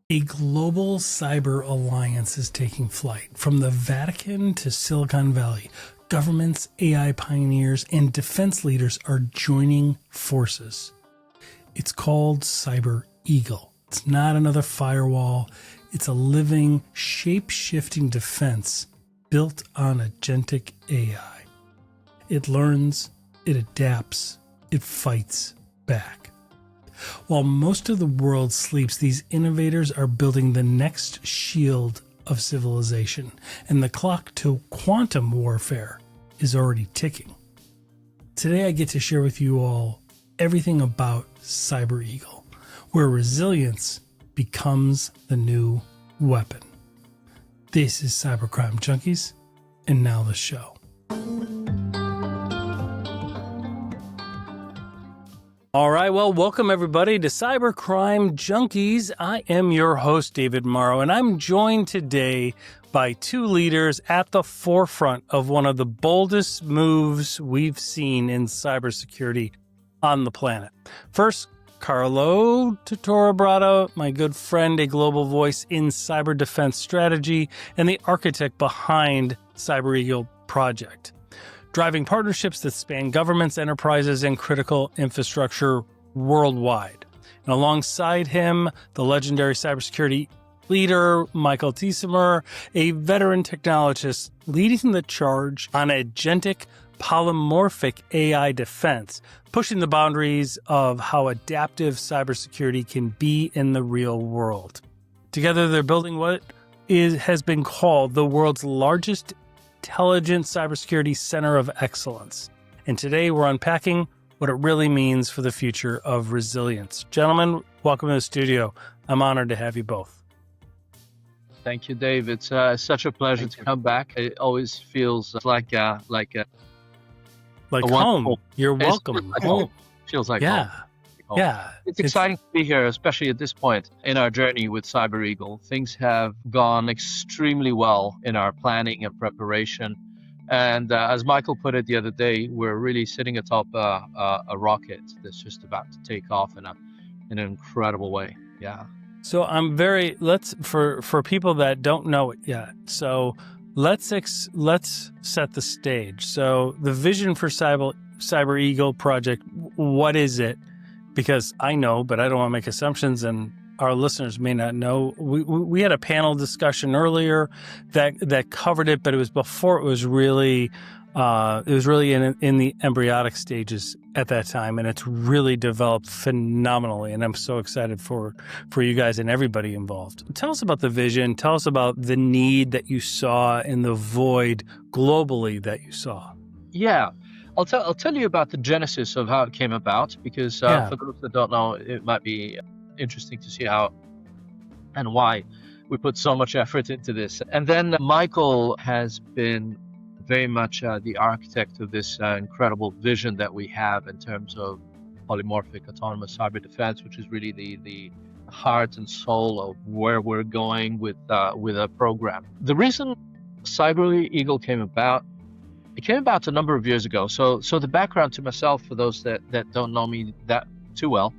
A global cyber alliance is taking flight. From the Vatican to Silicon Valley, governments, AI pioneers, and defense leaders are joining forces. It's called Cyber Eagle. It's not another firewall. It's a living, shape-shifting defense built on agentic AI. It learns, it adapts, it fights back. While most of the world sleeps, these innovators are building the next shield of civilization, and the clock to quantum warfare is already ticking. Today I get to share with you all everything about Cyber Eagle, where resilience becomes the new weapon. This is Cybercrime Junkies, and now the show. All right, well, welcome everybody to Cybercrime Junkies. I am your host, David Mauro, and I'm joined today by two leaders at the forefront of one of the boldest moves we've seen in cybersecurity on the planet. First, Carlo Tortora, Brayda, my good friend, a global voice in cyber defense strategy and the architect behind Cyber Eagle project, driving partnerships that span governments, enterprises, and critical infrastructure worldwide. And alongside him, the legendary cybersecurity leader, Michael Tiesemer, a veteran technologist leading the charge on agentic polymorphic AI defense, pushing the boundaries of how adaptive cybersecurity can be in the real world. Together, they're building what has been called the world's largest intelligent cybersecurity center of excellence. And today we're unpacking what it really means for the future of resilience. Gentlemen, welcome to the studio. I'm honored to have you both. Thank you, Dave. It's such a pleasure to come back. It always feels like home. You're welcome. Home. Feels like home. Yeah. It's exciting to be here, especially at this point in our journey with Cyber Eagle. Things have gone extremely well in our planning and preparation. And as Michael put it the other day, we're really sitting atop a rocket that's just about to take off in an incredible way. Yeah. So for people that don't know it yet. So let's set the stage. So the vision for Cyber Eagle project, what is it? Because I know, but I don't want to make assumptions, and our listeners may not know. We had a panel discussion earlier that covered it, but it was before it was really in the embryonic stages at that time, and it's really developed phenomenally. And I'm so excited for you guys and everybody involved. Tell us about the vision. Tell us about the need that you saw and the void globally that you saw. Yeah. I'll tell you about the genesis of how it came about, because for those that don't know, it might be interesting to see how and why we put so much effort into this. And then Michael has been very much the architect of this incredible vision that we have in terms of polymorphic autonomous cyber defense, which is really the heart and soul of where we're going with a program. The reason Cyber Eagle came about, it came about a number of years ago. So the background to myself, for those that don't know me that too well,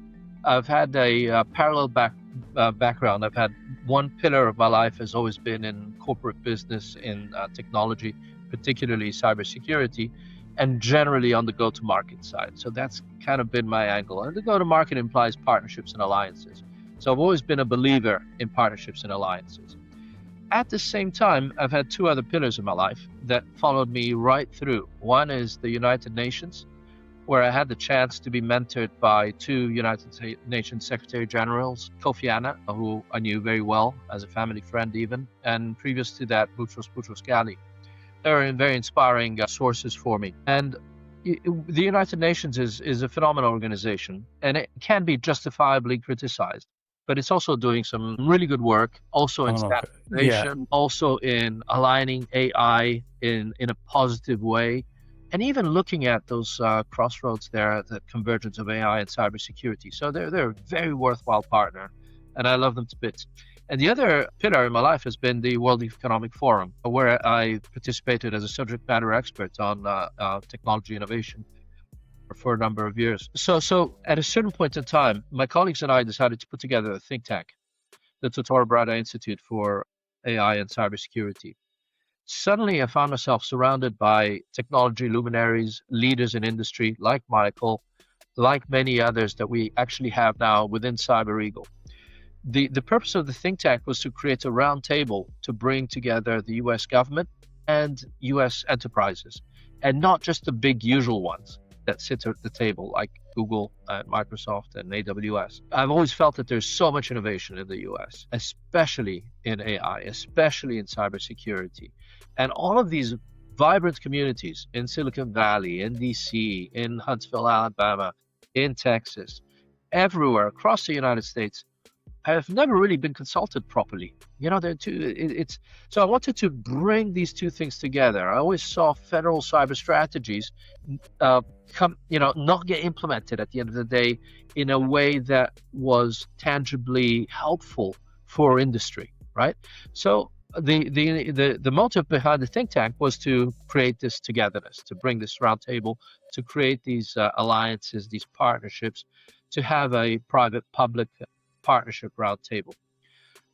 I've had a parallel background. I've had one pillar of my life has always been in corporate business, in technology, particularly cybersecurity, and generally on the go-to-market side. So that's kind of been my angle. And the go-to-market implies partnerships and alliances. So I've always been a believer in partnerships and alliances. At the same time, I've had two other pillars in my life that followed me right through. One is the United Nations, where I had the chance to be mentored by two United Nations Secretary Generals, Kofi Annan, who I knew very well as a family friend even, and previous to that, Boutros Ghali. They were very inspiring sources for me. And the United Nations is a phenomenal organization, and it can be justifiably criticized. But it's also doing some really good work, also in standardization, also in aligning AI in a positive way, and even looking at those crossroads there, the convergence of AI and cybersecurity. So they're a very worthwhile partner, and I love them to bits. And the other pillar in my life has been the World Economic Forum, where I participated as a subject matter expert on technology innovation for a number of years. So at a certain point in time, my colleagues and I decided to put together a think tank the Tortora Brayda Institute for AI and Cybersecurity. Suddenly, I found myself surrounded by technology luminaries, leaders in industry like Michael, like many others that we actually have now within Cyber Eagle. The purpose of the think tank was to create a round table to bring together the US government and US enterprises, and not just the big usual ones that sit at the table like Google and Microsoft and AWS. I've always felt that there's so much innovation in the US, especially in AI, especially in cybersecurity. And all of these vibrant communities in Silicon Valley, in DC, in Huntsville, Alabama, in Texas, everywhere across the United States, have never really been consulted properly. They're so I wanted to bring these two things together. I always saw federal cyber strategies not get implemented at the end of the day in a way that was tangibly helpful for industry, right? So the motive behind the think tank was to create this togetherness, to bring this roundtable, to create these alliances, these partnerships, to have a private-public partnership roundtable.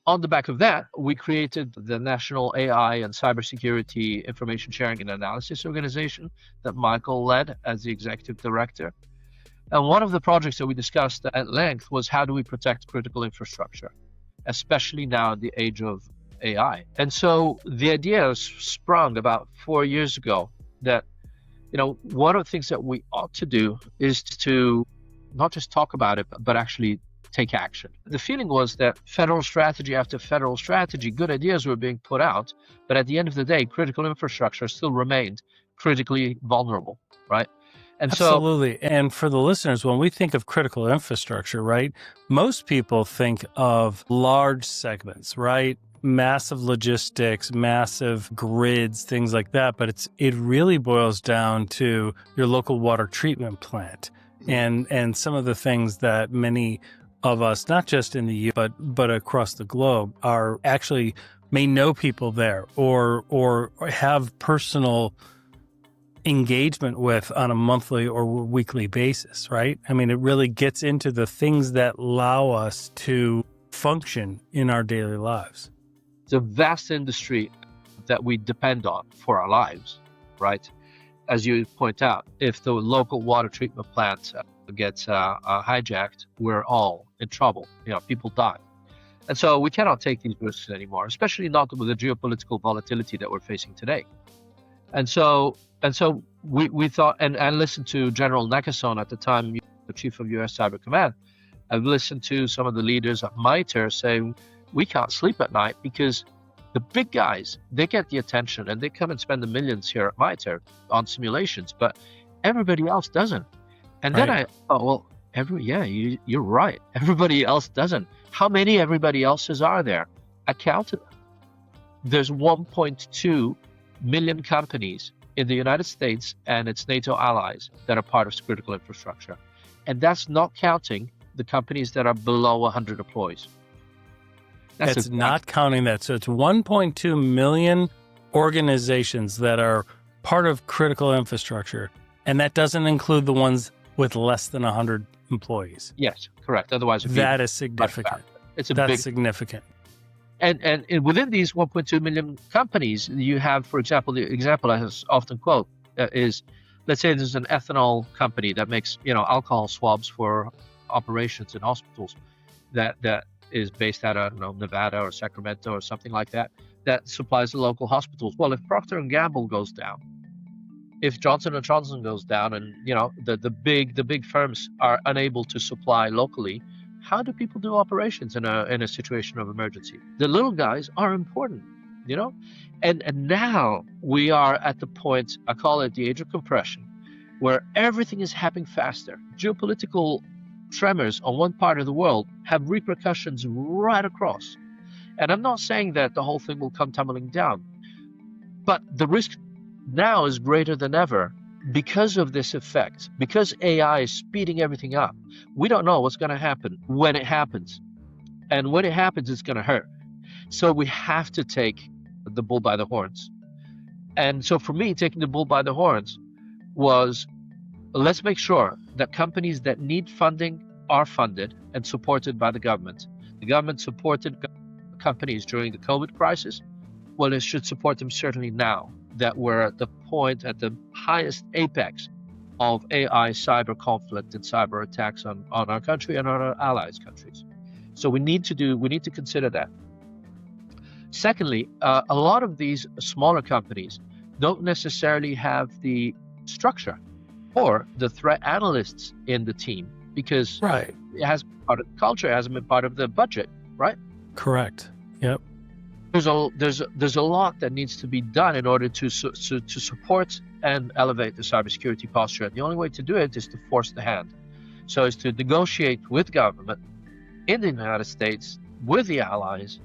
On the back of that, we created the National AI and Cybersecurity Information Sharing and Analysis Organization that Michael led as the executive director. And one of the projects that we discussed at length was how do we protect critical infrastructure, especially now in the age of AI. And so the idea sprung about 4 years ago that, one of the things that we ought to do is to not just talk about it, but actually take action. The feeling was that federal strategy after federal strategy, good ideas were being put out, but at the end of the day, critical infrastructure still remained critically vulnerable, right? And Absolutely. And for the listeners, when we think of critical infrastructure, right, most people think of large segments, right? Massive logistics, massive grids, things like that. But it really boils down to your local water treatment plant and some of the things that many of us, not just in the U.S., but across the globe, are actually may know people there or have personal engagement with on a monthly or weekly basis, right? I mean, it really gets into the things that allow us to function in our daily lives. It's a vast industry that we depend on for our lives, right? As you point out, if the local water treatment plant gets hijacked, we're all in trouble. People die. And so we cannot take these risks anymore, especially not with the geopolitical volatility that we're facing today. And so we thought, and listened to General Nakasone at the time, the chief of U.S. Cyber Command. I've listened to some of the leaders at MITRE saying, we can't sleep at night because the big guys, they get the attention and they come and spend the millions here at MITRE on simulations, but everybody else doesn't. And then I thought, well, you're right. Everybody else doesn't. How many everybody else's are there? I counted them. There's 1.2 million companies in the United States and its NATO allies that are part of critical infrastructure. And that's not counting the companies that are below 100 employees. That's not counting that. So it's 1.2 million organizations that are part of critical infrastructure. And that doesn't include the ones with less than 100 employees. Yes, correct. Otherwise, that is significant. That's significant. And within these 1.2 million companies, you have, for example, the example I often quote is, let's say there's an ethanol company that makes, alcohol swabs for operations in hospitals that is based out of Nevada or Sacramento or something like that supplies the local hospitals. Well, if Procter & Gamble goes down, if Johnson & Johnson goes down and, the big firms are unable to supply locally, how do people do operations in a situation of emergency? The little guys are important, and now we are at the point, I call it the age of compression, where everything is happening faster. Geopolitical tremors on one part of the world have repercussions right across. And I'm not saying that the whole thing will come tumbling down, but the risk now is greater than ever because of this effect, because AI is speeding everything up. We don't know what's going to happen when it happens. And when it happens, it's going to hurt. So we have to take the bull by the horns. And so for me, taking the bull by the horns was, let's make sure that companies that need funding are funded and supported by the government. The government supported companies during the COVID crisis? Well, it should support them certainly now that we're at the point, at the highest apex of AI cyber conflict and cyber attacks on our country and on our allies' countries. So we need to consider that. Secondly, a lot of these smaller companies don't necessarily have the structure or the threat analysts in the team because Right. it has been part of the culture, it hasn't been part of the budget, right? Correct. Yep. There's a lot that needs to be done in order to support and elevate the cybersecurity posture. And the only way to do it is to force the hand. So it's to negotiate with government in the United States, with the allies,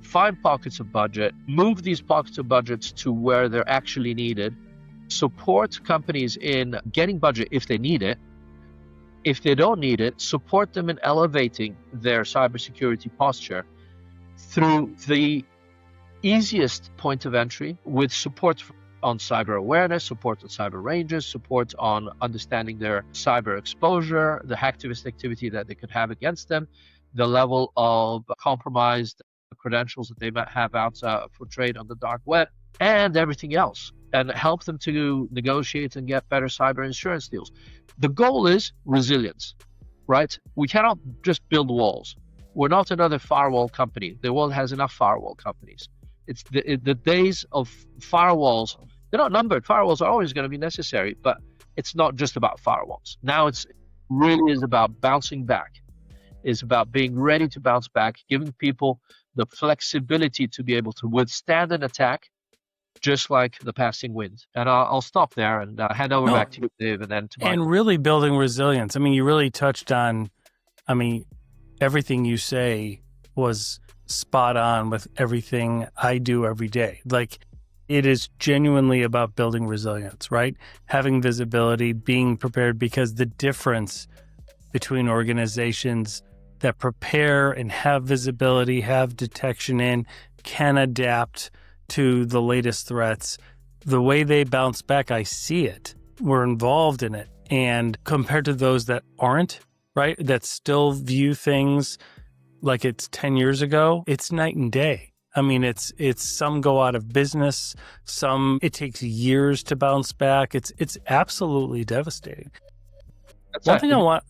find pockets of budget, move these pockets of budgets to where they're actually needed, support companies in getting budget if they need it. If they don't need it, support them in elevating their cybersecurity posture through the easiest point of entry with support on cyber awareness, support on cyber ranges, support on understanding their cyber exposure, the hacktivist activity that they could have against them, the level of compromised credentials that they might have out for trade on the dark web, and everything else, and help them to negotiate and get better cyber insurance deals. The goal is resilience, right? We cannot just build walls. We're not another firewall company. The world has enough firewall companies. It's the days of firewalls. They're not numbered. Firewalls are always going to be necessary, but it's not just about firewalls. Now it's really is about bouncing back. It's about being ready to bounce back, giving people the flexibility to be able to withstand an attack, just like the passing wind. And I'll stop there and hand over back to you, Dave, and then to Michael. And really building resilience. I mean, you really touched on, everything you say was spot on with everything I do every day. Like, it is genuinely about building resilience, right? Having visibility, being prepared, because the difference between organizations that prepare and have visibility, have detection in, can adapt to the latest threats, the way they bounce back, I see it. We're involved in it. And compared to those that aren't, right, that still view things like it's 10 years ago, it's night and day. I mean, it's some go out of business, some it takes years to bounce back. It's absolutely devastating. That's One thing I want,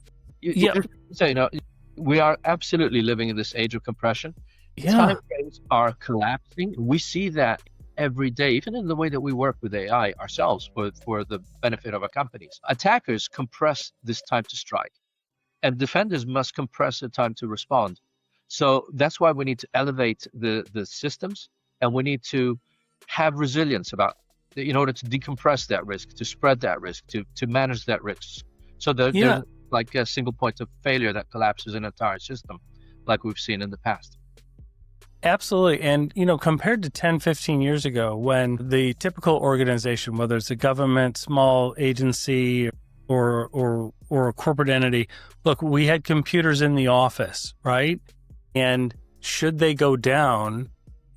So, we are absolutely living in this age of compression. Yeah. Time frames are collapsing. We see that every day, even in the way that we work with AI ourselves for the benefit of our companies. Attackers compress this time to strike, and defenders must compress the time to respond. So that's why we need to elevate the systems, and we need to have resilience in order to decompress that risk, to spread that risk, to manage that risk. So there's like a single point of failure that collapses an entire system, like we've seen in the past. Absolutely. And, compared to 10, 15 years ago, when the typical organization, whether it's a government, small agency, or a corporate entity, look, we had computers in the office, right? And should they go down,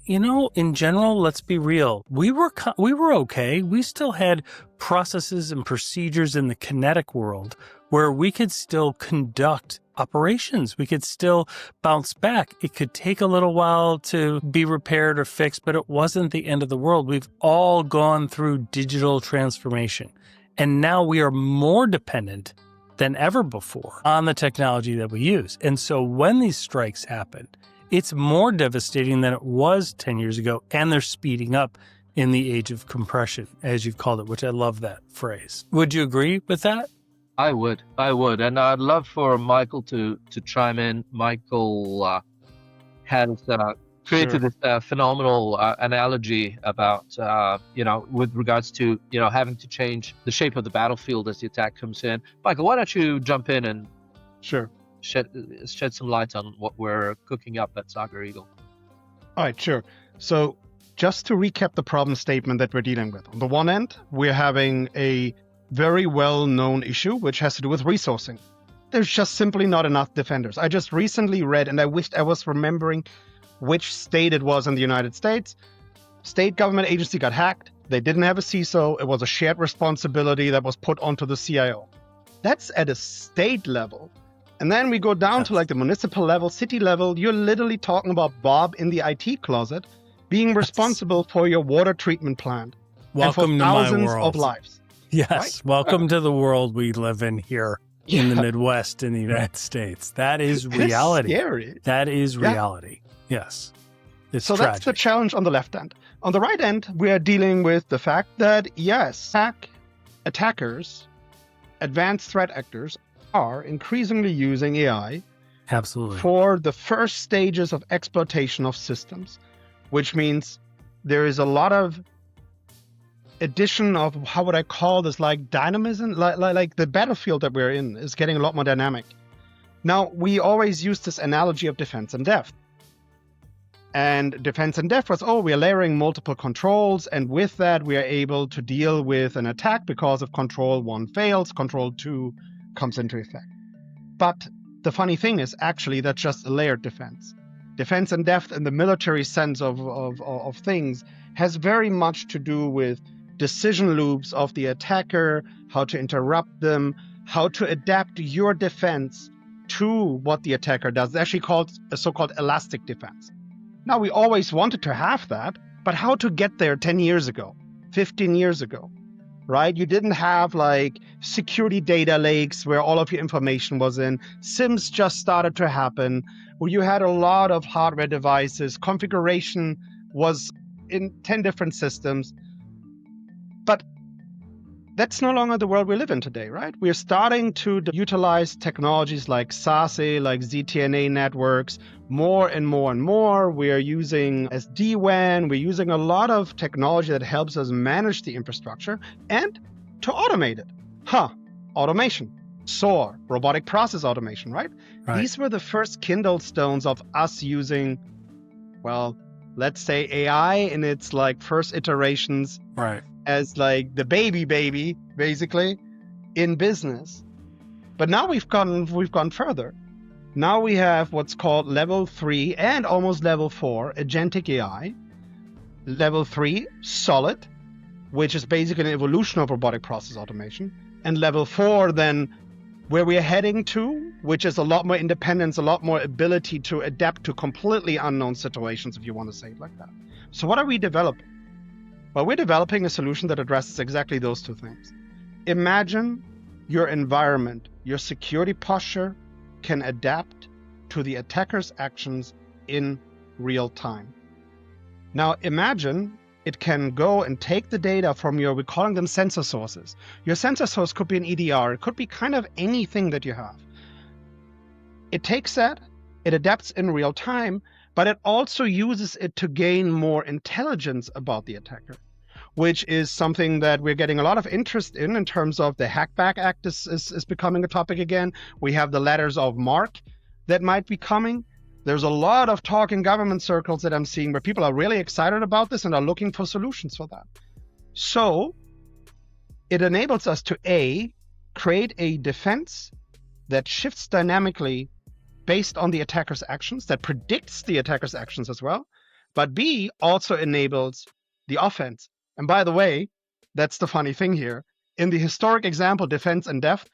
in general, let's be real. We were okay. We still had processes and procedures in the kinetic world where we could still conduct operations. We could still bounce back. It could take a little while to be repaired or fixed, but it wasn't the end of the world. We've all gone through digital transformation, and now we are more dependent than ever before on the technology that we use. And so when these strikes happen, it's more devastating than it was 10 years ago, and they're speeding up in the age of compression, as you've called it, which I love that phrase. Would you agree with that? I would. And I'd love for Michael to chime in. Michael has created this phenomenal analogy about, with regards to, having to change the shape of the battlefield as the attack comes in. Michael, why don't you jump in and shed some light on what we're cooking up at Cyber Eagle? All right, sure. So just to recap the problem statement that we're dealing with. On the one end, we're having a very well-known issue, which has to do with resourcing. There's just simply not enough defenders. I just recently read, and I wished I was remembering which state it was in the United States. State government agency got hacked. They didn't have a CISO. It was a shared responsibility that was put onto the CIO. That's at a state level. And then we go down to like the municipal level, city level. You're literally talking about Bob in the IT closet being responsible for your water treatment plant. Welcome and for to my thousands world. of lives. Yes. Right? Welcome to the world we live in here in the Midwest in the United States. That is reality. It's scary. That is reality. Yes. It's so tragic. That's the challenge on the left end. On the right end, we are dealing with the fact that, yes, attackers, advanced threat actors, are increasingly using AI for the first stages of exploitation of systems, which means there is a lot of addition of, how would I call this, like dynamism, like the battlefield that we're in is getting a lot more dynamic. Now, we always use this analogy of defense and depth. And defense and depth was, we are layering multiple controls, and with that, we are able to deal with an attack because if control 1 fails, control 2 comes into effect. But the funny thing is, actually, that's just a layered defense. Defense and depth in the military sense of things has very much to do with decision loops of the attacker, how to interrupt them, how to adapt your defense to what the attacker does. It's actually called a so-called elastic defense. Now, we always wanted to have that, but how to get there 10 years ago, 15 years ago, right? You didn't have like security data lakes where all of your information was in. SIMs just started to happen, where you had a lot of hardware devices. Configuration was in 10 different systems. But that's no longer the world we live in today, right? We're starting to utilize technologies like SASE, like ZTNA networks, more and more and more. We're using SD-WAN. We're using a lot of technology that helps us manage the infrastructure and to automate it. Automation. SOAR, robotic process automation, right? These were the first kindle stones of us using, well, let's say AI in its like first iterations. Right. As like the baby, basically, in business. But now we've gone further. Now we have what's called level 3 and almost level 4 agentic AI. Level 3, solid, which is basically an evolution of robotic process automation. And level 4 then, where we're heading to, which is a lot more independence, a lot more ability to adapt to completely unknown situations, if you want to say it like that. So what are we developing? Well, we're developing a solution that addresses exactly those two things. Imagine your environment, your security posture can adapt to the attacker's actions in real time. Now, imagine it can go and take the data from we're calling them sensor sources. Your sensor source could be an EDR. It could be kind of anything that you have. It takes that, it adapts in real time, but it also uses it to gain more intelligence about the attacker, which is something that we're getting a lot of interest in terms of the Hackback Act is becoming a topic again. We have the letters of marque that might be coming. There's a lot of talk in government circles that I'm seeing where people are really excited about this and are looking for solutions for that. So it enables us to A, create a defense that shifts dynamically based on the attacker's actions, that predicts the attacker's actions as well, but B, also enables the offense. And by the way, that's the funny thing here. In the historic example, defense and depth,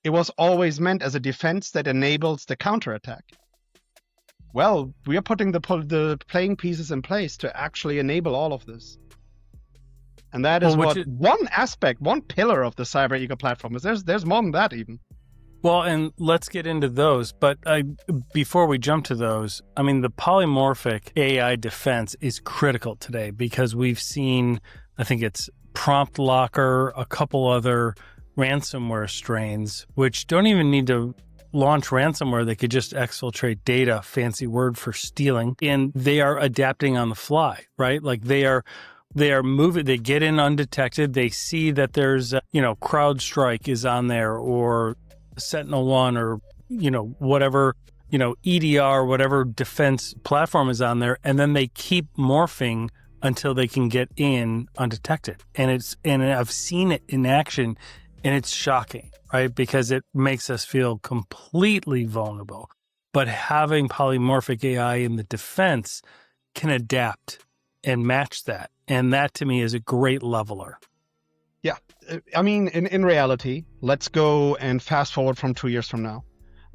it was always meant as a defense that enables the counterattack. Well, we are putting the playing pieces in place to actually enable all of this. And that is one aspect, one pillar of the Cyber Eagle platform is. There's more than that even. Well, and let's get into those. But before we jump to those, I mean, the polymorphic AI defense is critical today because we've seen, I think it's Prompt Locker, a couple other ransomware strains, which don't even need to launch ransomware. They could just exfiltrate data, fancy word for stealing, and they are adapting on the fly, right? Like they are moving, they get in undetected. They see that there's, CrowdStrike is on there or SentinelOne or, whatever, EDR, whatever defense platform is on there. And then they keep morphing until they can get in undetected. And I've seen it in action and it's shocking, right? Because it makes us feel completely vulnerable. But having polymorphic AI in the defense can adapt and match that. And that to me is a great leveler. Yeah. I mean, in reality, let's go and fast forward from 2 years from now.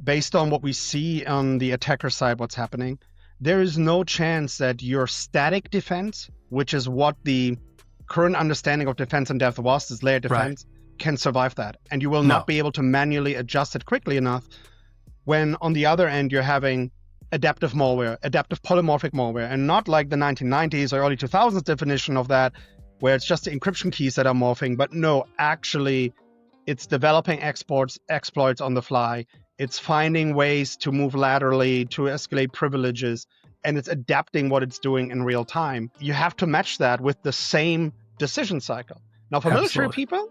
based on what we see on the attacker side, what's happening, there is no chance that your static defense, which is what the current understanding of defense in depth was, this layered defense, can survive that. And you will not be able to manually adjust it quickly enough when on the other end you're having adaptive malware, adaptive polymorphic malware, and not like the 1990s or early 2000s definition of that, where it's just the encryption keys that are morphing, but no, actually it's developing exploits on the fly. It's finding ways to move laterally, to escalate privileges, and it's adapting what it's doing in real time. You have to match that with the same decision cycle. Now, for military people,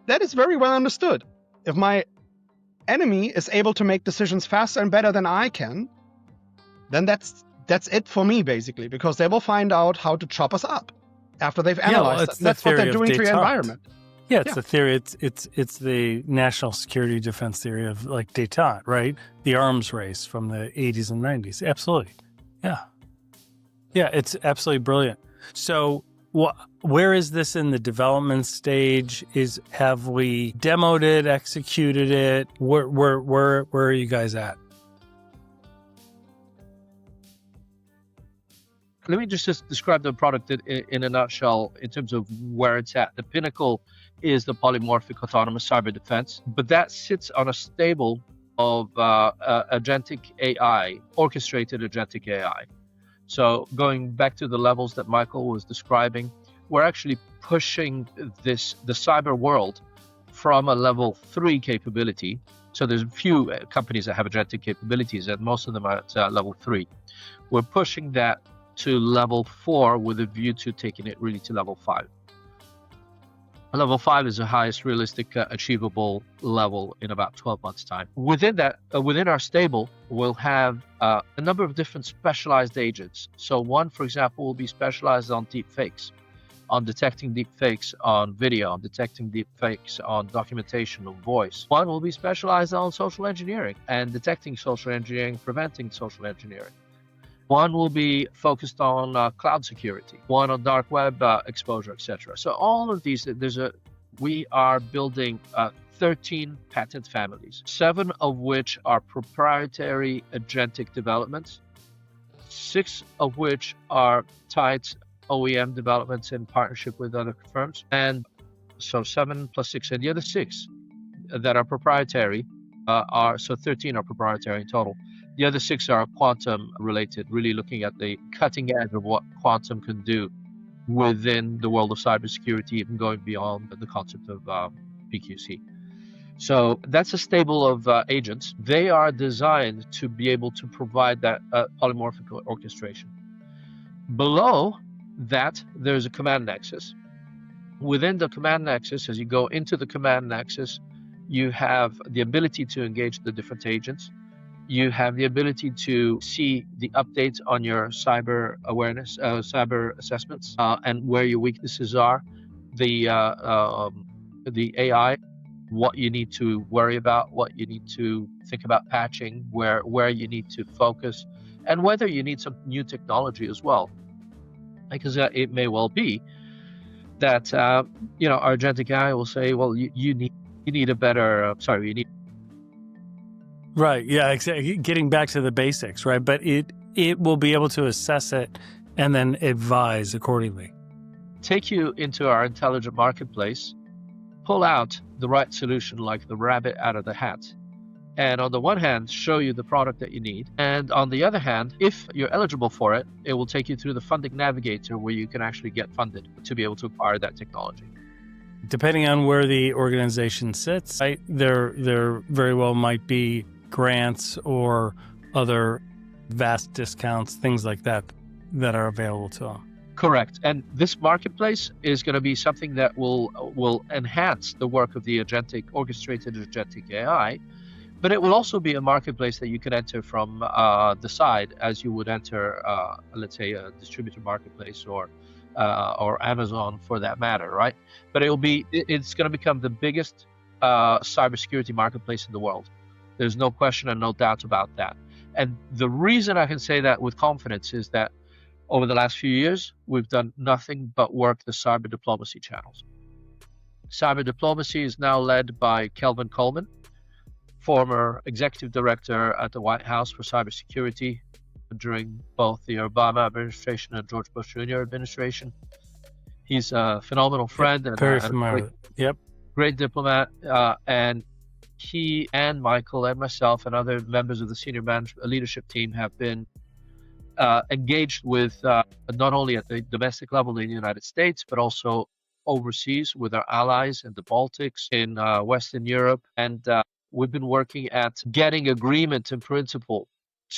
that is very well understood. If my enemy is able to make decisions faster and better than I can, then that's it for me, basically, because they will find out how to chop us up after they've analyzed it. That's what they're doing to your environment. Yeah, it's the theory. It's the national security defense theory of like détente, right? The arms race from the 80s and 90s. Absolutely. Yeah. Yeah, it's absolutely brilliant. So where is this in the development stage? Have we demoed it, executed it? Where are you guys at? Let me just describe the product in a nutshell in terms of where it's at. The pinnacle is the polymorphic autonomous cyber defense, but that sits on a stable of agentic AI, orchestrated agentic AI. So going back to the levels that Michael was describing, we're actually pushing the cyber world from a level 3 capability. So there's a few companies that have agentic capabilities, and most of them are at level 3. We're pushing that to level 4 with a view to taking it really to level 5. Level 5 is the highest realistic achievable level in about 12 months' time. Within that, within our stable, we'll have a number of different specialized agents. So one, for example, will be specialized on deep fakes, on detecting deep fakes on video, on detecting deep fakes on documentation of voice. One will be specialized on social engineering and detecting social engineering, preventing social engineering. One will be focused on cloud security, one on dark web exposure, etc. So all of these, we are building 13 patent families, 7 of which are proprietary agentic developments, 6 of which are tied OEM developments in partnership with other firms. And so 7 plus 6, and the other 6 that are proprietary so 13 are proprietary in total. The other 6 are quantum related, really looking at the cutting edge of what quantum can do within the world of cybersecurity, even going beyond the concept of PQC. So that's a stable of agents. They are designed to be able to provide that polymorphic orchestration. Below that, there's a command nexus. Within the command nexus, as you go into the command nexus, you have the ability to engage the different agents. You have the ability to see the updates on your cyber awareness, cyber assessments, and where your weaknesses are. The AI, what you need to worry about, what you need to think about patching, where you need to focus, and whether you need some new technology as well. Because it may well be that our agentic AI will say, well, you need a better. You need. Right. Yeah. Exactly. Getting back to the basics, right? But it will be able to assess it and then advise accordingly. Take you into our intelligent marketplace, pull out the right solution like the rabbit out of the hat. And on the one hand, show you the product that you need. And on the other hand, if you're eligible for it, it will take you through the funding navigator where you can actually get funded to be able to acquire that technology. Depending on where the organization sits, right, there very well might be grants or other vast discounts, things like that are available to them. Correct. And this marketplace is going to be something that will enhance the work of the orchestrated agentic AI, but it will also be a marketplace that you can enter from the side as you would enter, let's say, a distributor marketplace or Amazon for that matter, right? But it's going to become the biggest cybersecurity marketplace in the world. There's no question and no doubt about that. And the reason I can say that with confidence is that over the last few years, we've done nothing but work the cyber diplomacy channels. Cyber diplomacy is now led by Kelvin Coleman. former executive director at the White House for cybersecurity during both the Obama administration and George Bush Jr. administration. He's a phenomenal friend and a great diplomat. And he and Michael and myself and other members of the senior leadership team have been engaged with not only at the domestic level in the United States, but also overseas with our allies in the Baltics, in Western Europe. And we've been working at getting agreement in principle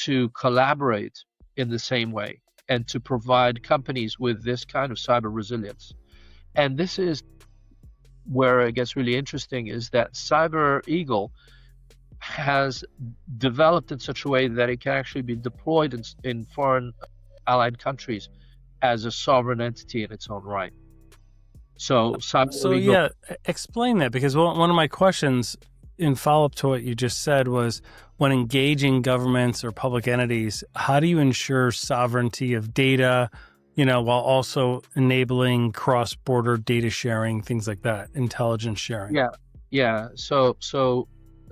to collaborate in the same way and to provide companies with this kind of cyber resilience. And this is where it gets really interesting, is that Cyber Eagle has developed in such a way that it can actually be deployed in foreign allied countries as a sovereign entity in its own right. So yeah, explain that, because one of my questions in follow-up to what you just said was, when engaging governments or public entities, how do you ensure sovereignty of data, while also enabling cross-border data sharing, things like that, intelligence sharing? Yeah. So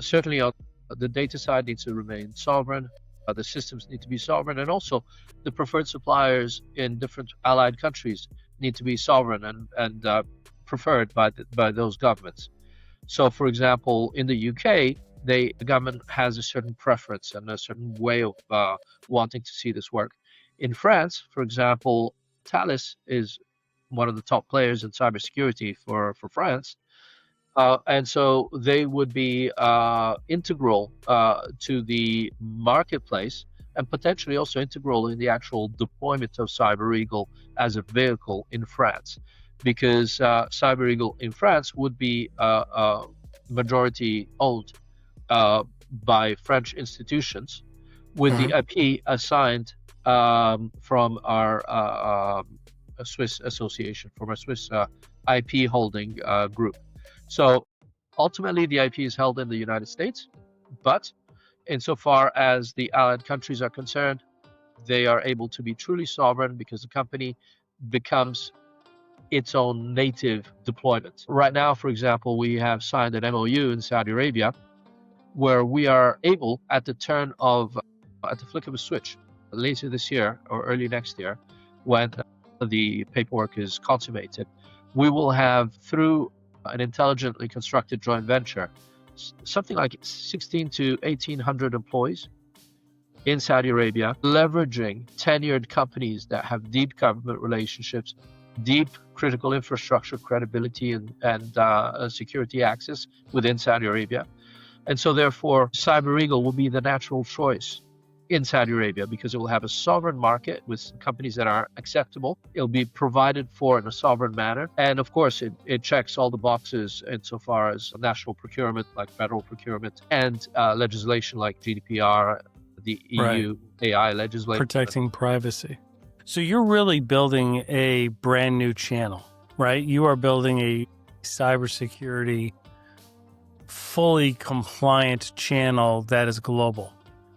certainly on the data side needs to remain sovereign. The systems need to be sovereign, and also the preferred suppliers in different allied countries need to be sovereign and preferred by those governments. So, for example, in the UK, the government has a certain preference and a certain way of wanting to see this work. In France, for example, Thales is one of the top players in cybersecurity for France. And so they would be integral to the marketplace, and potentially also integral in the actual deployment of Cyber Eagle as a vehicle in France, because Cyber Eagle in France would be majority owned by French institutions, with the IP assigned from our Swiss association, from our Swiss IP holding group. So ultimately, the IP is held in the United States, but insofar as the allied countries are concerned, they are able to be truly sovereign because the company becomes its own native deployment. Right now, for example, we have signed an MOU in Saudi Arabia where we are able, at the flick of a switch, later this year or early next year, when the paperwork is consummated, we will have, through an intelligently constructed joint venture, something like 16 to 1,800 employees in Saudi Arabia, leveraging tenured companies that have deep government relationships, deep critical infrastructure credibility and security access within Saudi Arabia. And so therefore, Cyber Eagle will be the natural choice in Saudi Arabia, because it will have a sovereign market with companies that are acceptable. It'll be provided for in a sovereign manner. And of course, it checks all the boxes insofar as national procurement, like federal procurement, and legislation like GDPR, the EU AI legislation. Protecting privacy. So you're really building a brand new channel, right? You are building a cybersecurity, fully compliant channel that is global.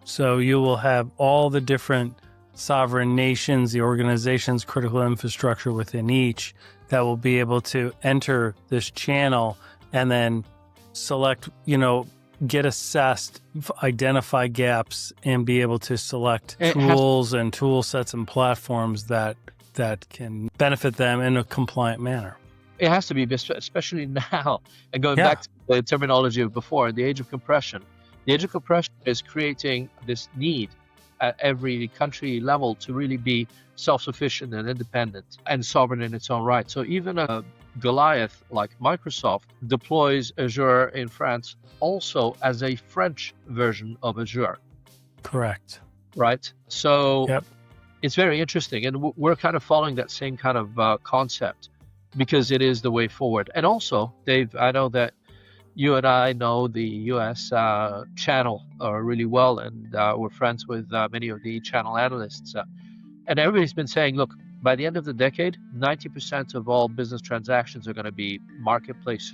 So you will have all the different sovereign nations, the organizations, critical infrastructure within each that will be able to enter this channel and then select, get assessed, identify gaps, and be able to select tools and tool sets and platforms that can benefit them in a compliant manner. It has to be, especially now. And going back to the terminology of before, the age of compression. The age of compression is creating this need at every country level to really be self-sufficient and independent and sovereign in its own right. So even a Goliath like Microsoft deploys Azure in France also as a French version of Azure. Correct. Right? So it's very interesting. And we're kind of following that same kind of concept, because it is the way forward. And also, Dave, I know that you and I know the US channel really well, and we're friends with many of the channel analysts. And everybody's been saying, look, by the end of the decade, 90% of all business transactions are going to be marketplace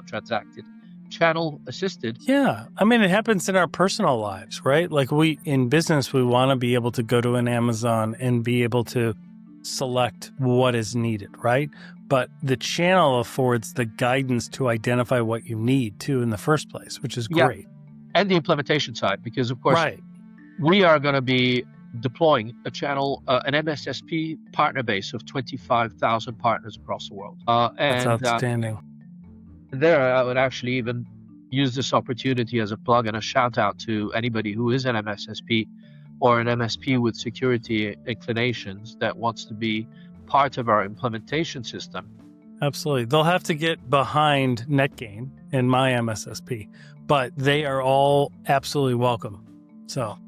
transacted, channel assisted. Yeah. I mean, it happens in our personal lives, right? Like in business, we want to be able to go to an Amazon and be able to select what is needed, right? But the channel affords the guidance to identify what you need too in the first place, which is great. and the implementation side, because of course Right. we are going to be deploying a channel, an MSSP partner base of 25,000 partners across the world. That's outstanding. There, I would actually even use this opportunity as a plug and a shout out to anybody who is an MSSP or an MSP with security inclinations that wants to be part of our implementation system. Absolutely. They'll have to get behind NetGain and my MSSP, but they are all absolutely welcome. So.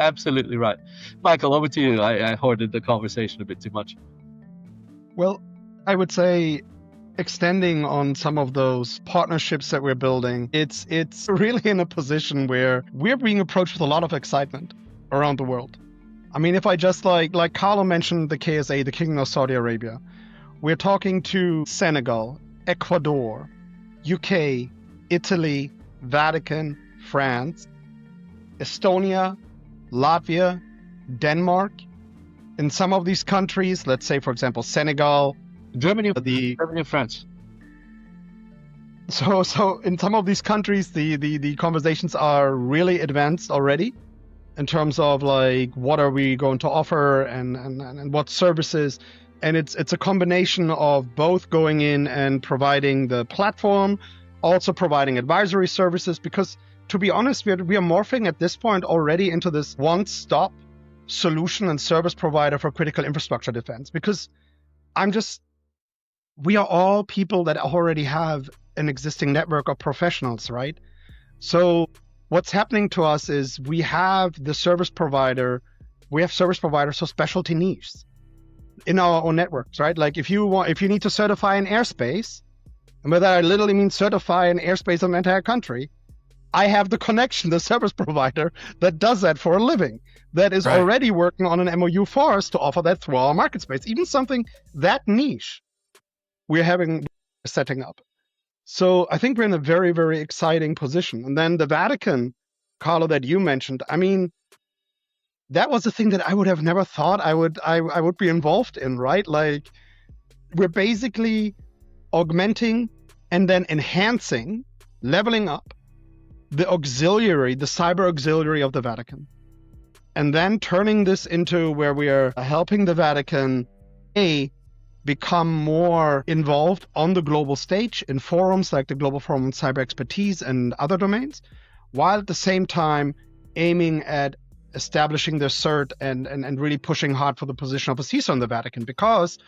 Absolutely right. Michael, over to you. I hoarded the conversation a bit too much. Well, I would say extending on some of those partnerships that we're building, it's really in a position where we're being approached with a lot of excitement around the world. I mean, if I just like Carlo mentioned the KSA, the Kingdom of Saudi Arabia, we're talking to Senegal, Ecuador, UK, Italy, Vatican, France, Estonia, Latvia, Denmark. In some of these countries, let's say, for example, Senegal, Germany and France. So in some of these countries, the conversations are really advanced already in terms of like what are we going to offer and what services. And it's a combination of both going in and providing the platform, also providing advisory services, because to be honest, we are morphing at this point already into this one-stop solution and service provider for critical infrastructure defense, because we are all people that already have an existing network of professionals, right? So what's happening to us is we have service providers for specialty niches in our own networks, right? Like if you need to certify an airspace, and by that I literally mean certify an airspace of an entire country, I have the connection, the service provider that does that for a living, that is already working on an MOU for us to offer that through our market space. Even something that niche we're setting up. So I think we're in a very, very exciting position. And then the Vatican, Carlo, that you mentioned, I mean, that was a thing that I would have never thought I would be involved in, right? Like we're basically augmenting and then enhancing, leveling up the cyber auxiliary of the Vatican. And then turning this into where we are helping the Vatican, become more involved on the global stage in forums like the Global Forum on Cyber Expertise and other domains, while at the same time aiming at establishing their cert and really pushing hard for the position of a CISO in the Vatican. Because,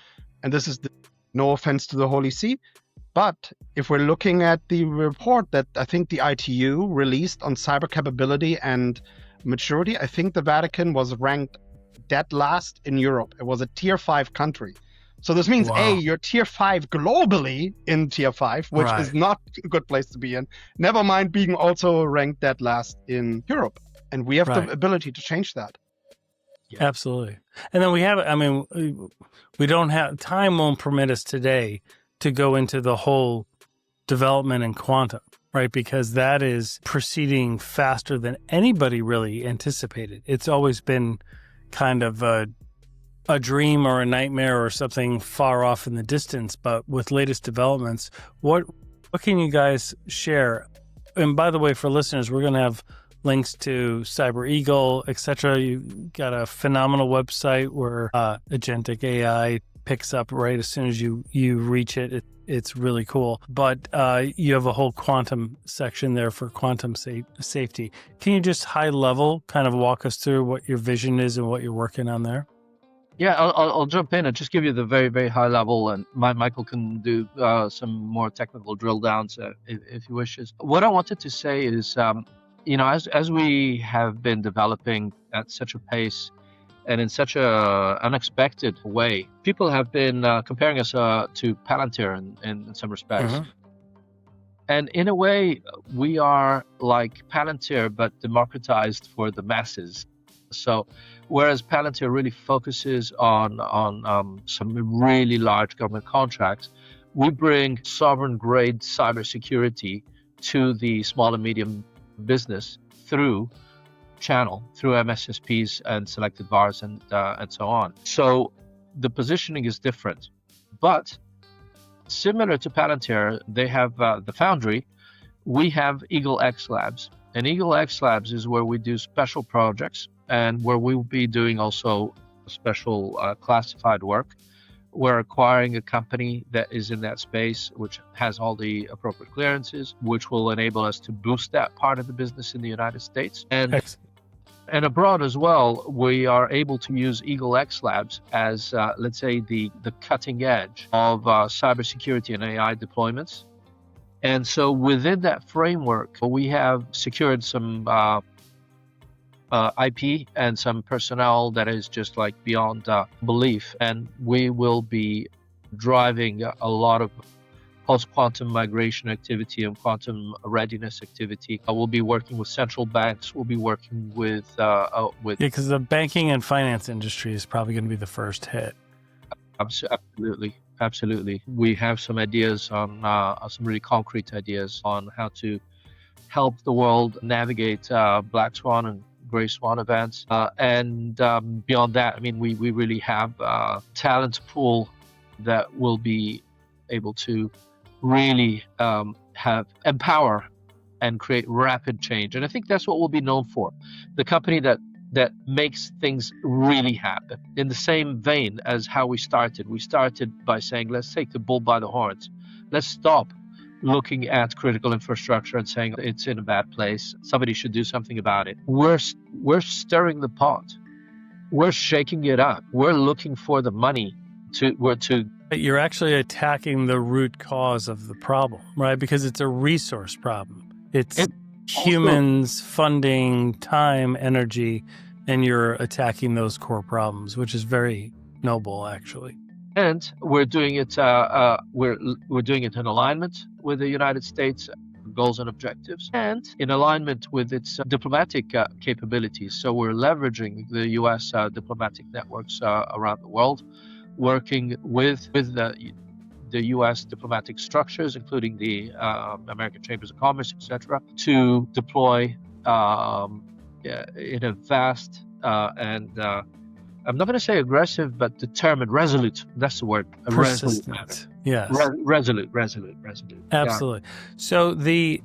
and this is no offense to the Holy See, but if we're looking at the report that I think the ITU released on cyber capability and maturity, I think the Vatican was ranked dead last in Europe. It was a tier 5 country. So this means, you're tier 5 globally in tier 5, which is not a good place to be in. Never mind being also ranked dead last in Europe. And we have the ability to change that. Yeah. Absolutely. And then we don't have, time won't permit us today to go into the whole development in quantum, right? Because that is proceeding faster than anybody really anticipated. It's always been kind of a dream or a nightmare or something far off in the distance. But with latest developments, what can you guys share? And by the way, for listeners, we're going to have links to Cyber Eagle, etc. You got a phenomenal website where agentic AI picks up right as soon as you reach it. It's really cool. But you have a whole quantum section there for quantum safety. Can you just high level kind of walk us through what your vision is and what you're working on there? Yeah, I'll jump in and just give you the very, very high level, and Michael can do some more technical drill downs if he wishes. What I wanted to say is, as we have been developing at such a pace and in such a unexpected way, people have been comparing us to Palantir in some respects. Mm-hmm. And in a way, we are like Palantir, but democratized for the masses. So whereas Palantir really focuses on some really large government contracts, we bring sovereign grade cybersecurity to the small and medium business through MSSPs and selected VARs and so on. So the positioning is different, but similar to Palantir, they have the Foundry, we have Eagle X Labs. And Eagle X Labs is where we do special projects and where we will be doing also special classified work. We're acquiring a company that is in that space, which has all the appropriate clearances, which will enable us to boost that part of the business in the United States. And abroad as well, we are able to use Eagle X Labs as, let's say, the cutting edge of cybersecurity and AI deployments. And so within that framework, we have secured some IP and some personnel that is just like beyond belief. And we will be driving a lot of post-quantum migration activity and quantum readiness activity. We'll be working with central banks. We'll be working with because the banking and finance industry is probably going to be the first hit. Absolutely. We have some ideas on some really concrete ideas on how to help the world navigate black swan and gray swan events. And beyond that, I mean, we really have a talent pool that will be able to really empower and create rapid change. And I think that's what we'll be known for. The company that makes things really happen. In the same vein as how we started. We started by saying, let's take the bull by the horns. Let's stop looking at critical infrastructure and saying it's in a bad place. Somebody should do something about it. We're stirring the pot. We're shaking it up. We're looking for the money to You're actually attacking the root cause of the problem, right? Because it's a resource problem. It's humans, funding, time, energy, and you're attacking those core problems, which is very noble, actually. And we're doing it. We're doing it in alignment with the United States goals and objectives, and in alignment with its diplomatic capabilities. So we're leveraging the U.S. Diplomatic networks around the world, working with the U.S. diplomatic structures, including the American Chambers of Commerce, etc., to deploy in a vast and I'm not going to say aggressive, but determined, resolute. That's the word. Persistent. Yes. Resolute. Absolutely. Yeah. So the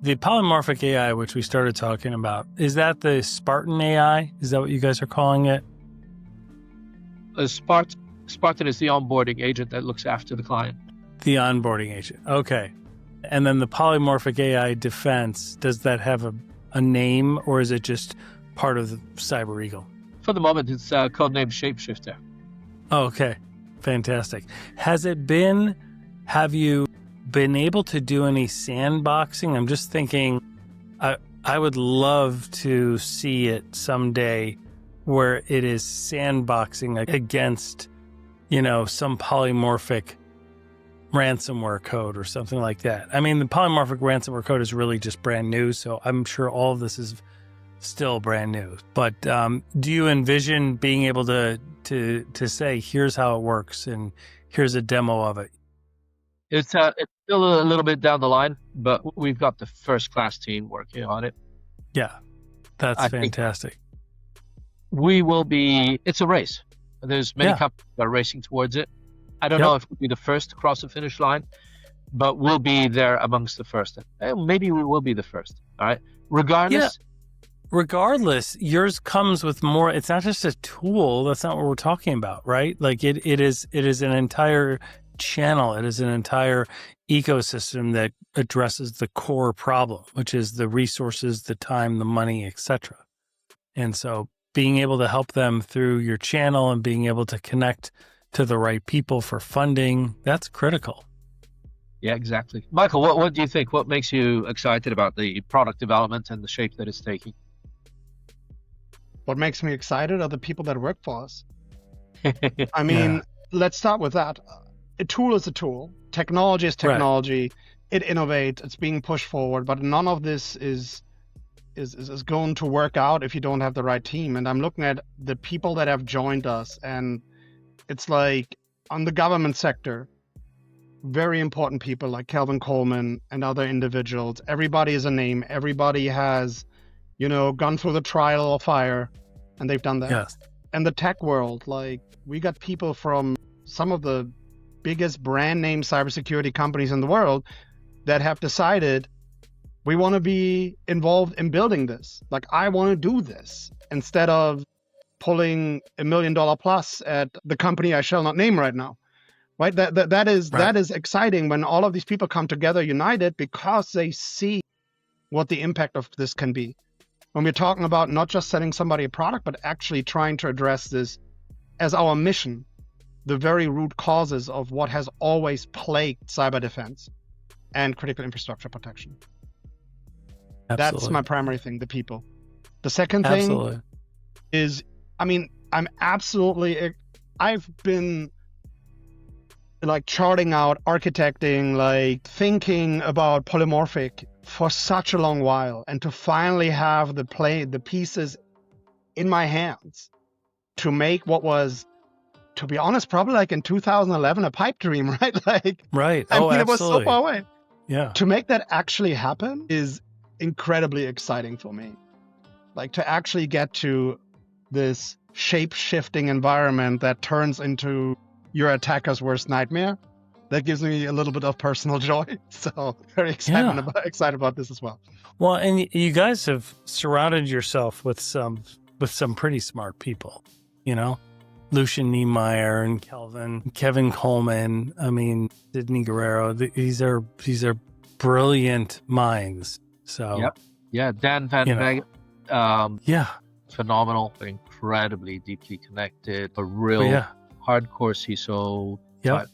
polymorphic AI, which we started talking about, is that the Spartan AI? Is that what you guys are calling it? Spartan is the onboarding agent that looks after the client. The onboarding agent. Okay. And then the polymorphic AI defense, does that have a name, or is it just part of the Cyber Eagle? For the moment, it's codenamed Shapeshifter. Oh, okay. Fantastic. Have you been able to do any sandboxing? I'm just thinking, I would love to see it someday where it is sandboxing against, some polymorphic ransomware code or something like that. I mean, the polymorphic ransomware code is really just brand new, so I'm sure all of this is still brand new. But do you envision being able to say, here's how it works and here's a demo of it? It's still a little bit down the line, but we've got the first class team working on it. Yeah, that's fantastic. We will be, it's a race. There's many companies that are racing towards it. I don't know if we'll be the first to cross the finish line, but we'll be there amongst the first. Maybe we will be the first. All right. Regardless, yours comes with more. It's not just a tool. That's not what we're talking about, right? Like it is an entire channel. It is an entire ecosystem that addresses the core problem, which is the resources, the time, the money, etc. And so being able to help them through your channel and being able to connect to the right people for funding, that's critical. Yeah, exactly. Michael, what do you think? What makes you excited about the product development and the shape that it's taking? What makes me excited are the people that work for us. I mean, let's start with that. A tool is a tool. Technology is technology. Right. It innovates. It's being pushed forward. But none of this is going to work out if you don't have the right team. And I'm looking at the people that have joined us, and it's like on the government sector, very important people like Kelvin Coleman and other individuals. Everybody is a name. Everybody has, gone through the trial of fire, and they've done that. Yes. And the tech world, like we got people from some of the biggest brand name cybersecurity companies in the world that have decided We want to be involved in building this. Like, I want to do this instead of pulling $1 million plus at the company I shall not name right now. Right? That is exciting when all of these people come together united because they see what the impact of this can be. When we're talking about not just selling somebody a product, but actually trying to address this as our mission, the very root causes of what has always plagued cyber defense and critical infrastructure protection. Absolutely. That's my primary thing, the people. The second thing is, I've been like charting out, architecting, like thinking about Polymorphic for such a long while, and to finally have the pieces in my hands to make what was, to be honest, probably like in 2011 a pipe dream, right? Right. It was so far away. Yeah. To make that actually happen is incredibly exciting for me. Like, to actually get to this shape-shifting environment that turns into your attacker's worst nightmare, that gives me a little bit of personal joy. So very excited about this as well. Well, and you guys have surrounded yourself with some pretty smart people, Lucian Niemeyer and Kevin Coleman. Sidney Guerrero. These are brilliant minds. So yep. Yeah, Dan Van Veg, phenomenal, incredibly deeply connected, a real hardcore CISO type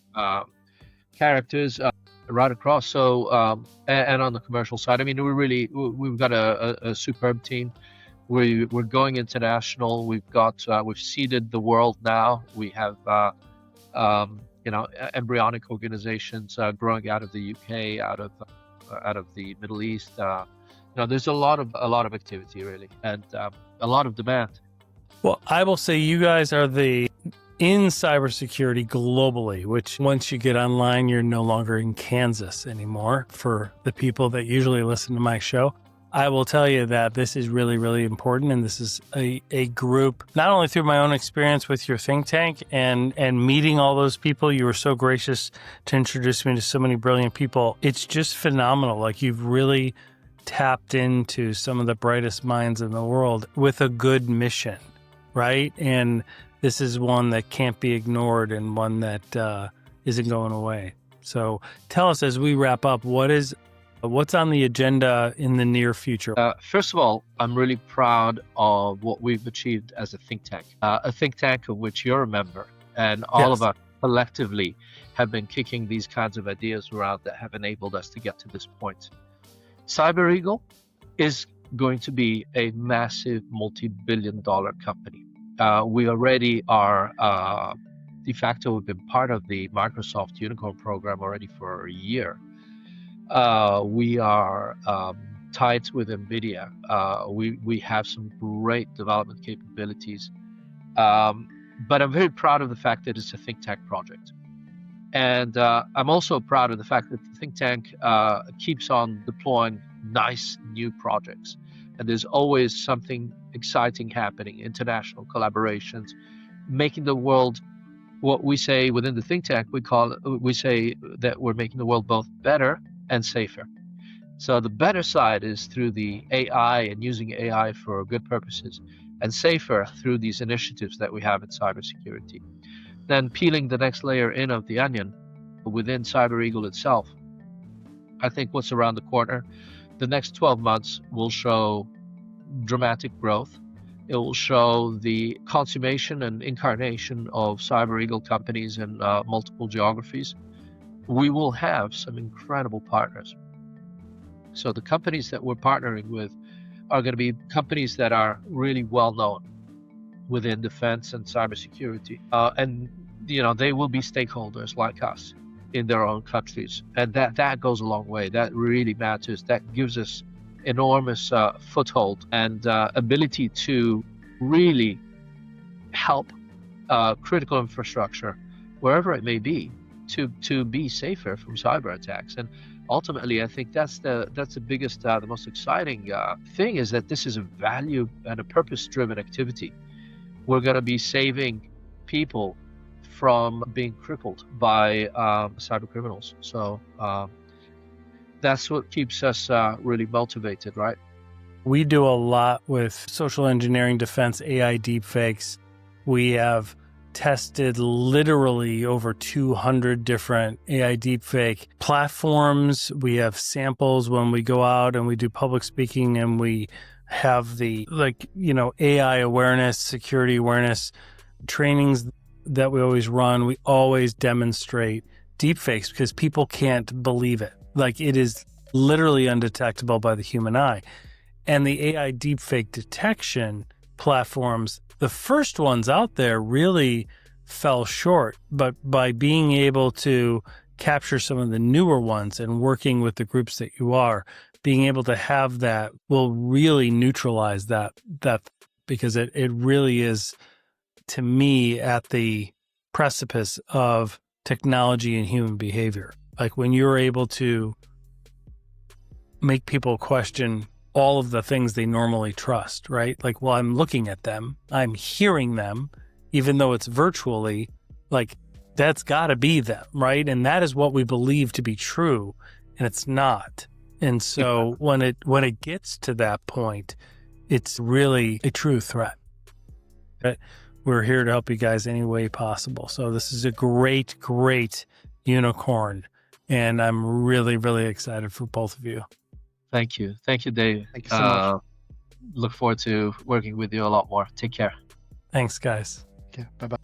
characters right across. So and on the commercial side, we've got a superb team. We're going international. We've seeded the world now. We have embryonic organizations growing out of the UK, out of the Middle East. There's a lot of activity, really, and a lot of demand. Well, I will say you guys are in cybersecurity globally, which once you get online, you're no longer in Kansas anymore. For the people that usually listen to my show, I will tell you that this is really, really important. And this is a group, not only through my own experience with your think tank and meeting all those people, you were so gracious to introduce me to so many brilliant people. It's just phenomenal. Like, you've really tapped into some of the brightest minds in the world with a good mission, right? And this is one that can't be ignored and one that isn't going away. So tell us, as we wrap up, what's on the agenda in the near future? First of all, I'm really proud of what we've achieved as a think tank of which you're a member, and all of us collectively have been kicking these kinds of ideas around that have enabled us to get to this point. Cyber Eagle is going to be a massive multi-billion-dollar company. We already are de facto. We've been part of the Microsoft Unicorn program already for a year. We are tied with NVIDIA. We have some great development capabilities. But I'm very proud of the fact that it's a think tank project. And I'm also proud of the fact that the think tank keeps on deploying nice new projects. And there's always something exciting happening, international collaborations, making the world, what we say within the think tank, we say that we're making the world both better and safer. So the better side is through the AI and using AI for good purposes, and safer through these initiatives that we have in cybersecurity. Then peeling the next layer in of the onion within Cyber Eagle itself, I think what's around the corner, the next 12 months will show dramatic growth. It will show the consummation and incarnation of Cyber Eagle companies in multiple geographies. We will have some incredible partners. So the companies that we're partnering with are going to be companies that are really well known within defense and cybersecurity. And they will be stakeholders like us in their own countries. And that goes a long way. That really matters. That gives us enormous foothold and ability to really help critical infrastructure, wherever it may be, to be safer from cyber attacks. And ultimately, I think that's the biggest, the most exciting thing, is that this is a value and a purpose-driven activity. We're going to be saving people from being crippled by cyber criminals. So that's what keeps us really motivated, right? We do a lot with social engineering defense, AI deepfakes. We have tested literally over 200 different AI deepfake platforms. We have samples when we go out and we do public speaking, and we have the AI awareness, security awareness trainings that we always run. We always demonstrate deepfakes because people can't believe it. Like, it is literally undetectable by the human eye. And the AI deepfake detection platforms, the first ones out there really fell short, but by being able to capture some of the newer ones and working with the groups that you are, being able to have that will really neutralize that because it really is, to me, at the precipice of technology and human behavior. Like, when you're able to make people question all of the things they normally trust, right? Like, well, I'm looking at them, I'm hearing them, even though it's virtually, like, that's got to be them, right? And that is what we believe to be true, and it's not. And so when it gets to that point, it's really a true threat. But we're here to help you guys any way possible. So this is a great, great unicorn, and I'm really, really excited for both of you. Thank you, Dave. Thank you so much. Look forward to working with you a lot more. Take care. Thanks, guys. Okay, bye-bye.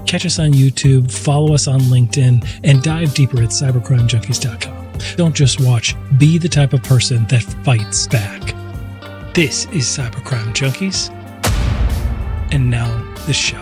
Catch us on YouTube, follow us on LinkedIn, and dive deeper at cybercrimejunkies.com. Don't just watch, be the type of person that fights back. This is Cybercrime Junkies, and now the show.